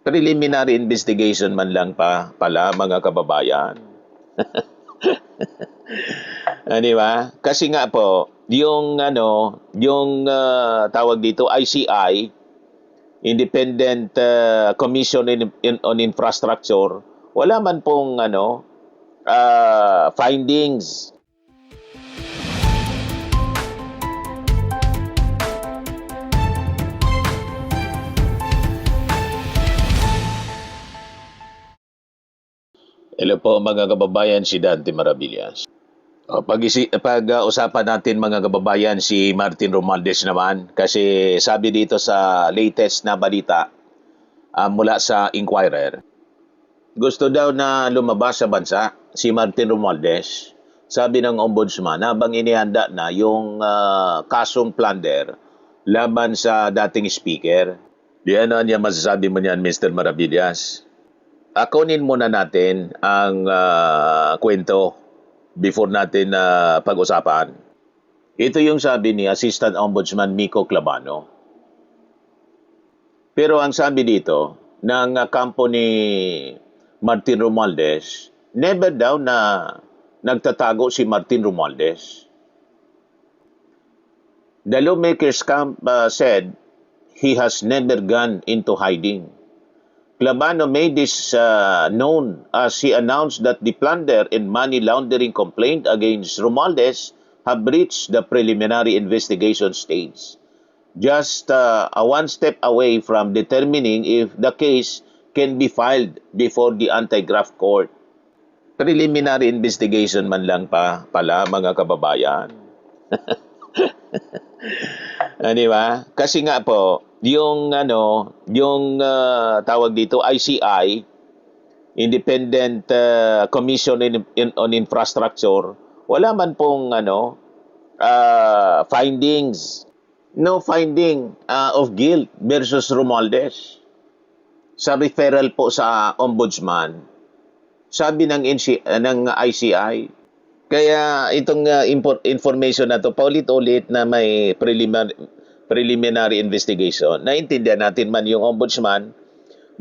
Preliminary investigation man lang pala mga kababayan. Di ba? Kasi nga po, tawag dito ICI, Independent Commission on Infrastructure, wala man pong findings. Hello po mga kababayan, si Dante Maravillas. Pag-usapan natin mga kababayan si Martin Romualdez naman, kasi sabi dito sa latest na balita mula sa Inquirer, gusto daw na lumabas sa bansa si Martin Romualdez. Sabi ng ombudsman habang inihanda na yung kasong plunder laban sa dating speaker. Di ano niya masasabi mo niyan, Mr. Maravillas? Kunin muna natin ang kwento before natin pag-usapan. Ito yung sabi ni Assistant Ombudsman Miko Clavano. Pero ang sabi dito ng kampo ni Martin Romualdez, never daw na nagtatago si Martin Romualdez. The lawmakers camp said he has never gone into hiding. Clavano made this known as he announced that the plunder and money laundering complaint against Romualdez have reached the preliminary investigation stage, just one step away from determining if the case can be filed before the anti-graft court. Preliminary investigation man lang pala mga kababayan. Di ba? Kasi nga po, yung tawag dito ICI, Independent Commission on Infrastructure, wala man pong findings. No finding of guilt versus Romualdez. Sa referral po sa ombudsman, sabi ng ICI. Kaya itong information na to, paulit-ulit na may preliminary investigation. Naintindihan natin man yung ombudsman,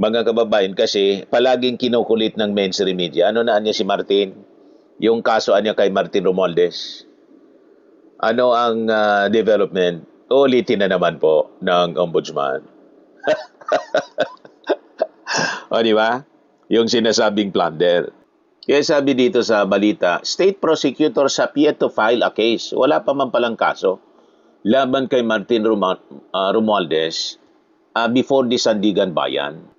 mga kababayan, kasi palaging kinukulit ng mainstream media. Ano na niya si Martin? Yung kaso niya kay Martin Romualdez. Ano ang development? Ulitin na naman po ng ombudsman. O, di ba? Yung sinasabing plunder. Kaya sabi dito sa balita, state prosecutors have yet to file a case. Wala pa man palang kaso laban kay Martin Romualdez before the Sandigan Bayan.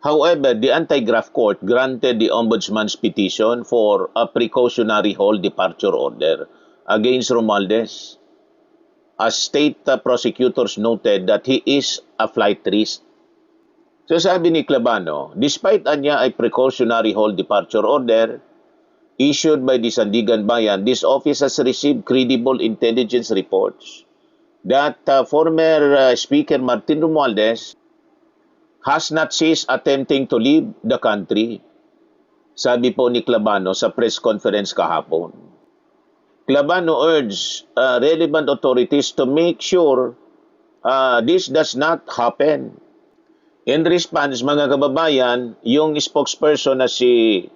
However, the anti-graft court granted the ombudsman's petition for a precautionary hold departure order against Romualdez, as state prosecutors noted that he is a flight risk. So sabi ni Clavano, despite anya ay precautionary hold departure order issued by the Sandigan Bayan, this office has received credible intelligence reports that former Speaker Martin Romualdez has not ceased attempting to leave the country. Sabi po ni Clavano sa press conference kahapon. Clavano urged relevant authorities to make sure this does not happen. In response, mga kababayan, yung spokesperson na si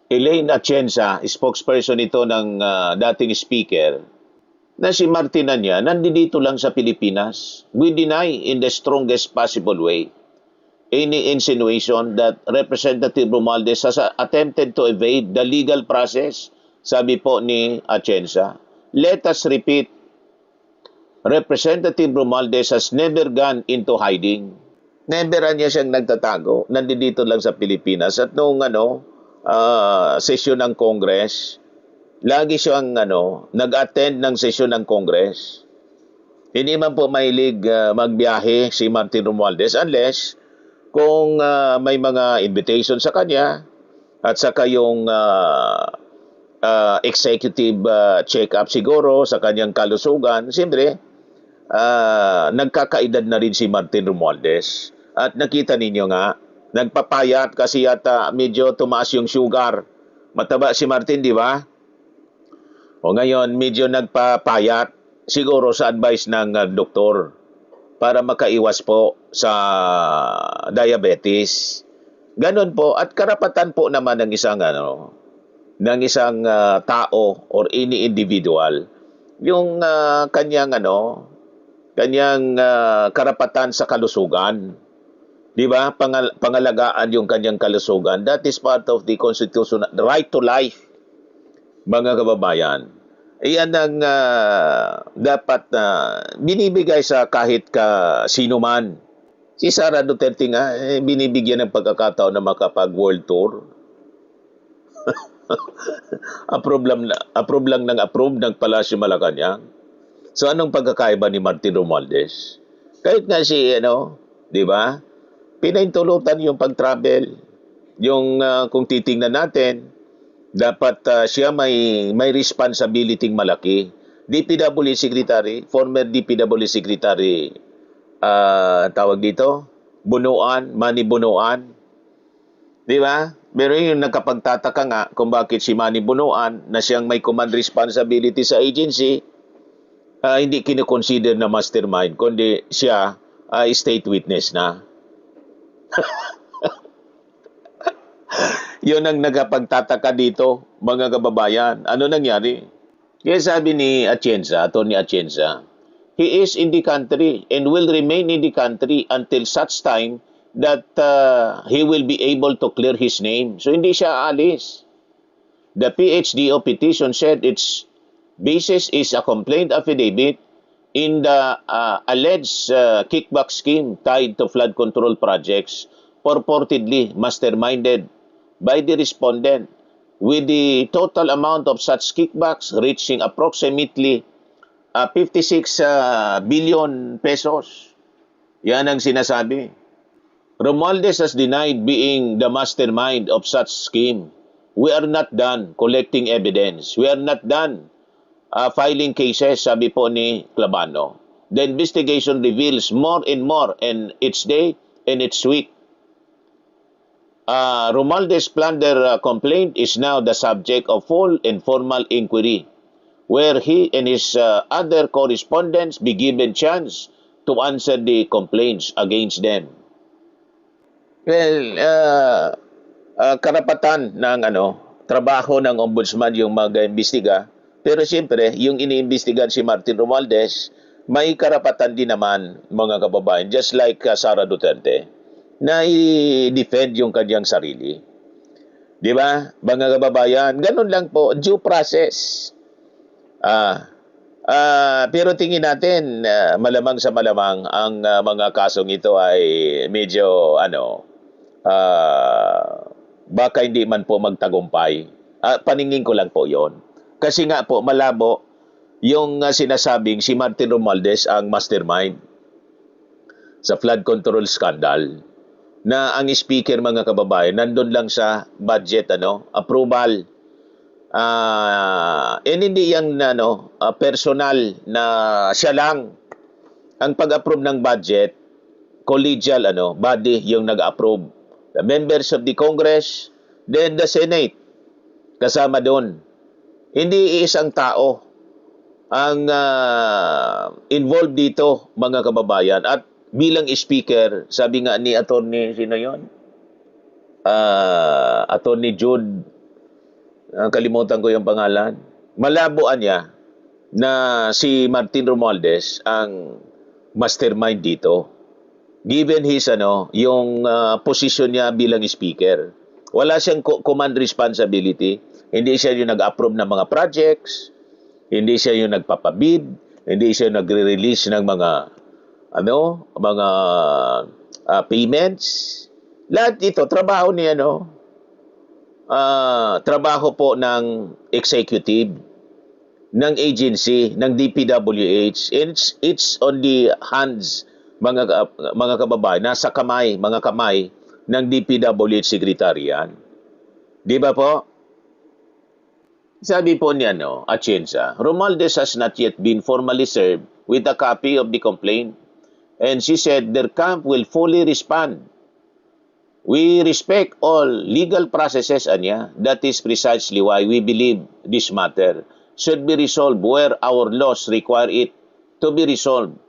Elaine Atienza, spokesperson ito ng dating speaker, na si Martin Anya, nandito lang sa Pilipinas. We deny in the strongest possible way any insinuation that Representative Romualdez has attempted to evade the legal process, sabi po ni Atienza. Let us repeat, Representative Romualdez has never gone into hiding. Never niya siyang nagtatago. Nandito lang sa Pilipinas. At noong sesyon ng Congress, lagi siyang nag-attend ng sesyon ng Congress. Hindi man po mahilig magbiyahe si Martin Romualdez unless kung may mga invitation sa kanya at saka yung executive check-up siguro sa kanyang kalusugan. Siyempre, nagkakaedad na rin si Martin Romualdez. At nakita ninyo nga, nagpapayat kasi yata medyo tumaas yung sugar. Mataba si Martin, di ba? O ngayon, medyo nagpapayat siguro sa advice ng doktor. para makaiwas po sa diabetes. Ganon po, at karapatan po naman ng isang tao or any individual yung kanyang karapatan sa kalusugan. 'Di ba? Pangalagaan yung kanyang kalusugan. That is part of the constitutional right to life, mga kababayan. Iyan ang dapat binibigay sa kahit sino man. Si Sara Duterte nga, binibigyan ng pagkakataon na makapag-world tour. Approve lang ng Palasyo Malacanang. So anong pagkakaiba ni Martin Romualdez? Kahit nga di ba? Pinaintulutan yung pag-travel. Yung kung titingnan natin, dapat siya may responsibility malaki. DPWH Secretary, former DPWH Secretary, tawag dito, Manny Bunuan. Di ba? Pero yung nakapagtataka nga kung bakit si Manny Bunuan na siyang may command responsibility sa agency, hindi kinoconsider na mastermind, kundi siya state witness na. Yun ang nagpagtataka dito, mga kababayan. Ano nangyari? Kaya sabi ni Atty. Atienza, he is in the country and will remain in the country until such time that he will be able to clear his name. So hindi siya aalis. The PHDO petition said its basis is a complaint affidavit in the alleged kickback scheme tied to flood control projects purportedly masterminded by the respondent, with the total amount of such kickbacks reaching approximately 56 billion pesos. Yan ang sinasabi. Romualdez has denied being the mastermind of such scheme. We are not done collecting evidence. We are not done filing cases, sabi po ni Clavano. The investigation reveals more and more in its day and its week. Romualdez plunder complaint is now the subject of full and formal inquiry, where he and his other correspondents be given chance to answer the complaints against them. Well, karapatan ng trabaho ng ombudsman yung mag-imbestiga, pero siyempre, yung iniimbestigan si Martin Romualdez, may karapatan din naman, mga kababayan, just like Sara Duterte, na i-defend yung kanyang sarili. Di ba? Mga kababayan, ganun lang po, due process. Pero tingin natin, malamang sa malamang, ang mga kasong ito ay medyo, baka hindi man po magtagumpay. Paningin ko lang po yon. Kasi nga po, malabo yung sinasabing si Martin Romualdez ang mastermind sa flood control scandal, na ang speaker, mga kababayan, nandun lang sa budget approval. And hindi yung personal na siya lang ang pag-approve ng budget, collegial body yung nag-approve. The members of the Congress, then the Senate kasama doon. Hindi isang tao ang involved dito, mga kababayan. At bilang speaker, sabi nga ni Attorney, sino yun? Attorney Jude, kalimutan ko yung pangalan. Malabuan niya na si Martin Romualdez ang mastermind dito. Given his yung position niya bilang speaker. Wala siyang command responsibility. Hindi siya yung nag-approve ng mga projects, hindi siya yung nagpapabid, hindi siya yung nagre-release ng mga payments. Lahat ito trabaho ni trabaho po ng executive, ng agency, ng DPWH. It's on the hands, mga kababayan, nasa mga kamay ng DPWH secretary yan. Di ba po? Sabi po ni Atienza, Romualdez has not yet been formally served with a copy of the complaint. And she said their camp will fully respond. We respect all legal processes, Anya. That is precisely why we believe this matter should be resolved where our laws require it to be resolved.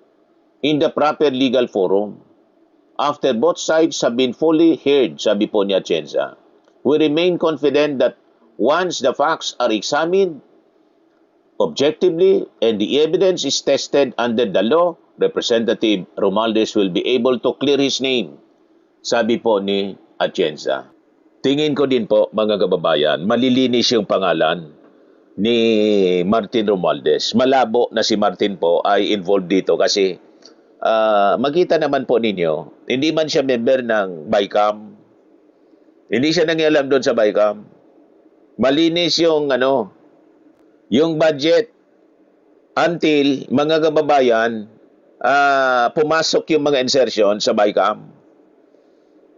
in the proper legal forum. After both sides have been fully heard, sabi po ni Atienza, we remain confident that once the facts are examined objectively and the evidence is tested under the law, Representative Romualdez will be able to clear his name, sabi po ni Atienza. Tingin ko din po, mga kababayan, malilinis yung pangalan ni Martin Romualdez. Malabo na si Martin po ay involved dito kasi makita naman po ninyo, hindi man siya member ng BICAM, hindi siya nangialam doon sa BICAM. Malinis yung yung budget until mga kababayan pumasok yung mga insertion sa BICAM.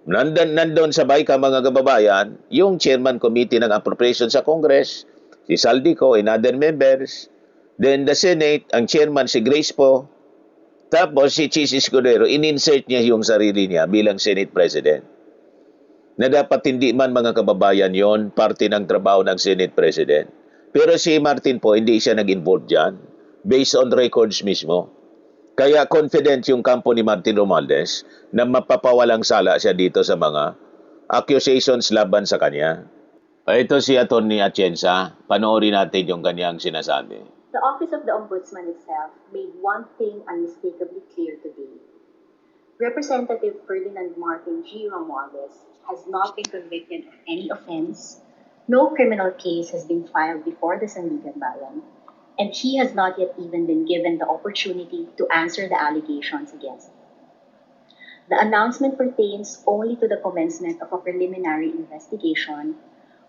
Nandun sa BICAM mga kababayan, yung chairman committee ng appropriation sa Congress, si Saldico and other members, then the Senate, ang chairman si Grace po, tapos si Chis Escudero, in-insert niya yung sarili niya bilang Senate President. Na dapat hindi man mga kababayan yon parte ng trabaho ng Senate President. Pero si Martin po, hindi siya nag-involve dyan based on records mismo. Kaya confident yung kampo ni Martin Romualdez na mapapawalang sala siya dito sa mga accusations laban sa kanya. Ito si Atty. Atienza. Panoorin natin yung kanyang sinasabi. The Office of the Ombudsman itself made one thing unmistakably clear today. Representative Ferdinand Martin G. Romualdez has not been convicted of any offense, no criminal case has been filed before the Sandigan Bayan, and he has not yet even been given the opportunity to answer the allegations against him. The announcement pertains only to the commencement of a preliminary investigation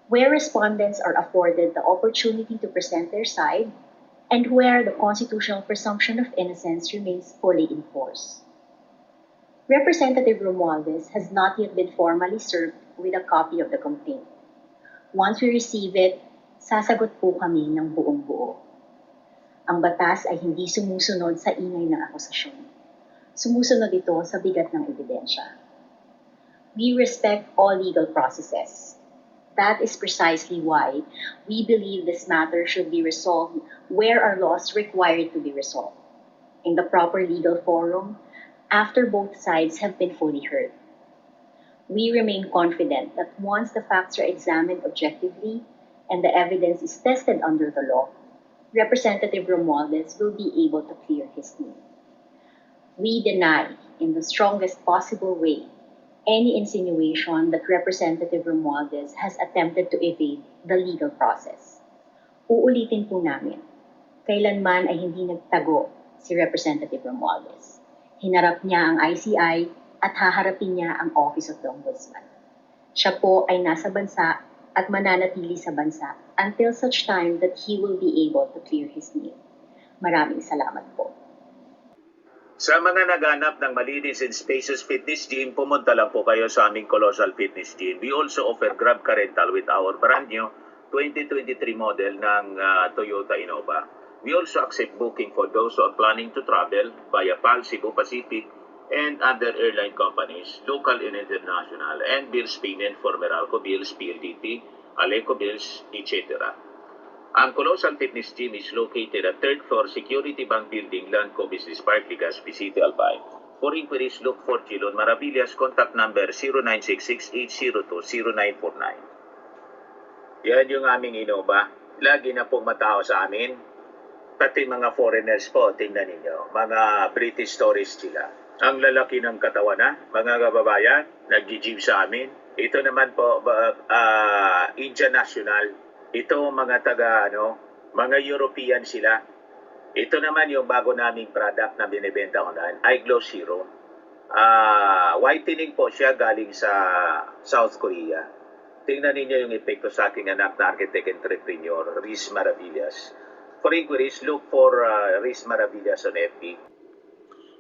where respondents are afforded the opportunity to present their side and where the constitutional presumption of innocence remains fully in force. Representative Romualdez has not yet been formally served with a copy of the complaint. Once we receive it, sasagot po kami ng buong-buo. Ang batas ay hindi sumusunod sa ingay ng akusasyon. Sumusunod ito sa bigat ng ebidensya. We respect all legal processes. That is precisely why we believe this matter should be resolved where our laws require it to be resolved, in the proper legal forum, after both sides have been fully heard. We remain confident that once the facts are examined objectively and the evidence is tested under the law, Representative Romualdez will be able to clear his name. We deny, in the strongest possible way, any insinuation that Representative Romualdez has attempted to evade the legal process. Uulitin po namin, kailanman ay hindi nagtago si Representative Romualdez. Hinarap niya ang ICI at haharapin niya ang Office of the Ombudsman. Siya po ay nasa bansa at mananatili sa bansa until such time that he will be able to clear his name. Maraming salamat po. Sa mga naghanap ng malinis and spacious fitness gym, pumunta lang po kayo sa aming Colossal Fitness Gym. We also offer Grab Car Rental with our brand new 2023 model ng Toyota Innova. We also accept booking for those who are planning to travel via PAL, Cebu Pacific, and other airline companies, local and international, and bills payment for Meralco Bills, PLDT, Aleco Bills, etc. Ang Colossal Fitness Gym is located at 3rd floor Security Bank Building, Landco Business Park, Legazpi City, Albay. For inquiries, look for Chilon Maravillas. Contact number 0966-802-0949. Yan yung aming Innova. Lagi na pong matao sa amin. Pati mga foreigners po, tingnan ninyo. Mga British tourists sila. Ang lalaki ng katawan na, mga kababayan, nag-gym sa amin. Ito naman po, Indian National. Ito mga mga European sila. Ito naman yung bago naming product na binibenta online, iGlow Zero. Whitening po siya galing sa South Korea. Tingnan ninyo yung epekto sa aking anak na architect entrepreneur, Riz Maravillas. For inquiries, look for Riz Maravillas on FB.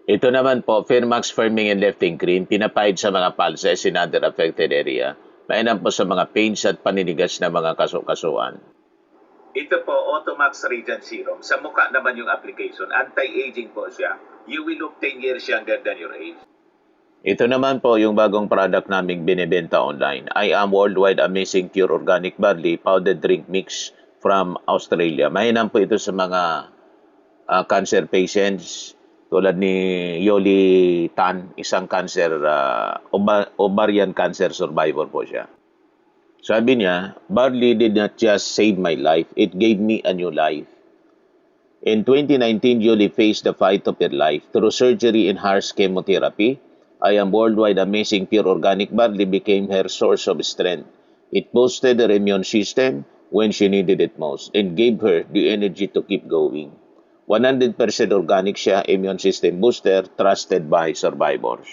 Ito naman po, Firmax Firming and Lifting Cream, pinapahid sa mga pulses in other affected area. Mainam po sa mga pains at paninigas na mga kaso-kasuan. Ito po, Automax Radiant Serum. Sa mukha naman yung application. Anti-aging po siya. You will look 10 years younger than your age. Ito naman po yung bagong product naming binibenta online. I Am Worldwide Amazing Pure Organic Barley Powdered Drink Mix from Australia. Mainam po ito sa mga cancer patients, Tulad ni Yoli Tan, isang ovarian cancer survivor po siya. Sabi niya, barley did not just save my life, it gave me a new life. In 2019, Yoli faced the fight of her life. Through surgery and harsh chemotherapy, I am worldwide amazing pure organic barley became her source of strength. It boosted her immune system when she needed it most and gave her the energy to keep going. 100% organic siya, immune system booster, trusted by survivors.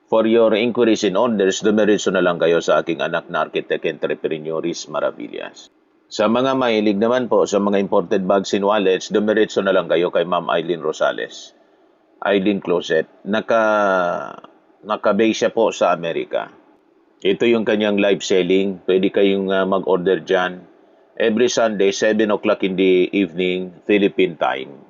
For your inquiries and orders, dumiretso na lang kayo sa aking anak na architect entrepreneur Riz Maravillas. Sa mga mahilig naman po sa mga imported bags and wallets, dumiretso na lang kayo kay Ma'am Eileen Rosales. Eileen Closet. Naka-base siya po sa Amerika. Ito yung kanyang live selling. Pwede kayong mag-order dyan. Every Sunday, 7 o'clock in the evening, Philippine time.